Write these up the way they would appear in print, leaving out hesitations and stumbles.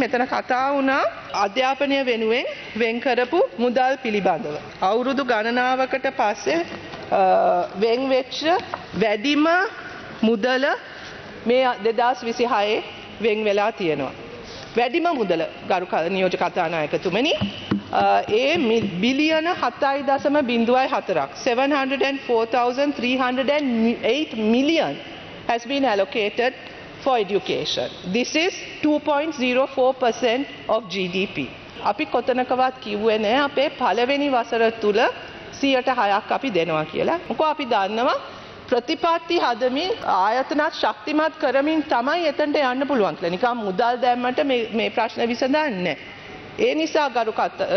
මෙතන කතා වුණා අධ්‍යාපනය වෙනුවෙන් වෙන් කරපු මුදල් පිළිබඳව. අවුරුදු ගණනාවකට පස්සේ වෙන් වෙච්ච වැඩිම මුදල මේ 2026 වෙන් වෙලා තියෙනවා. වැඩිම මුදල ගරු නියෝජ්‍ය කතානායකතුමනි ඒ බිලියන 7.04ක් 704,308 million has been allocated for education. This is 2.04% of GDP. අපි කොතනකවත් කිව්වේ නෑ අපේ පළවෙනි වසර තුල 106ක් අපි දෙනවා කියලා. මොකද අපි දන්නවා ප්‍රතිපත්ති හදමින් ආයතනත් ශක්තිමත් කරමින් තමයි එතනට යන්න පුළුවන් කියලා. නිකම් මුදල් දැම්මට මේ ප්‍රශ්න විසඳන්නේ නෑ. ඒ නිසා ගරු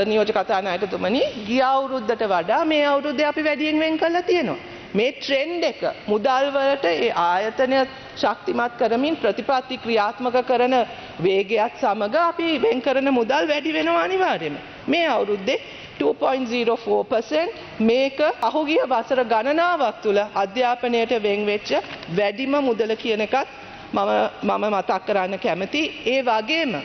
නියෝජ්‍ය කතානායකතුමනි ගිය අවුරුද්දට වඩා මේ අවුරුද්දේ අපි වැඩියෙන් වෙන් කරලා තියෙනවා. මේ ට්‍රෙන්ඩ් එක මුදල් වලට ඒ ආයතන ශක්තිමත් කරමින් ප්‍රතිපත්ති ක්‍රියාත්මක කරන වේගයත් සමග අපි වෙන් කරන මුදල් වැඩි වෙනවා අනිවාර්යයෙන්ම. මේ අවුරුද්දේ 2.04% මේක අහුගිය වසර ගණනාවක් තුල අධ්‍යාපනයට වෙන් වෙච්ච වැඩිම මුදල කියන එකත් මම මතක් කරන්න කැමතියි. ඒ වගේම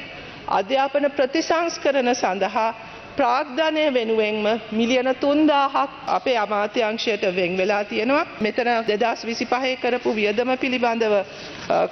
අධ්‍යාපන ප්‍රතිසංස්කරණ සඳහා ප්‍රාග්ධනය වෙනුවෙන්ම මිලියන 3000ක් අපේ අමාත්‍යාංශයට වෙන් වෙලා තියෙනවා. මෙතන 2025 කරපු වියදම පිළිබඳව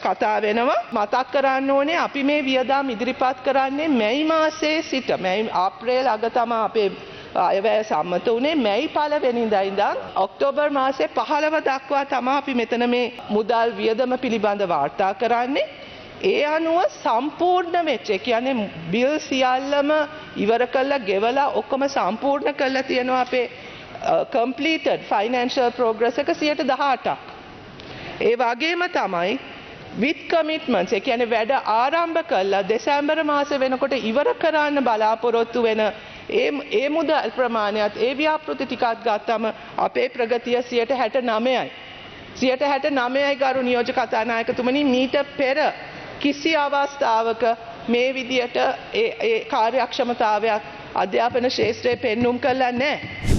කතා වෙනවා. මතක් කරන්න ඕනේ අපි මේ වියදම් ඉදිරිපත් කරන්නේ මැයි මාසයේ සිට මැයි අප්‍රේල් අග තමයි අපේ අයවැය සම්මත වුණේ. මැයි පළවෙනිදා ඉඳන් ඔක්තෝබර් මාසේ 15 දක්වා තමයි අපි මෙතන මේ මුදල් වියදම පිළිබඳව වාර්තා කරන්නේ. ඒ අනුව සම්පූර්ණ වෙච්ච කියන්නේ බිල් සියල්ලම ඉවර කරලා ගෙවලා ඔක්කොම සම්පූර්ණ කරලා තියෙනවා අපේ completed financial progress එක 18%ක්. ඒ වගේම තමයි with commitments ඒ කියන්නේ වැඩ ආරම්භ කළා දෙසැම්බර් මාසෙ වෙනකොට ඉවර කරන්න බලාපොරොත්තු වෙන ඒ මුදල් ප්‍රමාණයත් ඒ ව්‍යාපෘති ටිකක් ගත්තම අපේ ප්‍රගතිය 69යි. 69යි ගරු නියෝජ්‍ය කතානායකතුමනි මීට පෙර කිසි අවස්ථාවක මේ විදියට ඒ කාර්යක්ෂමතාවයක් අධ්‍යාපන ශාස්ත්‍රයේ පෙන්눔 කළා නැහැ.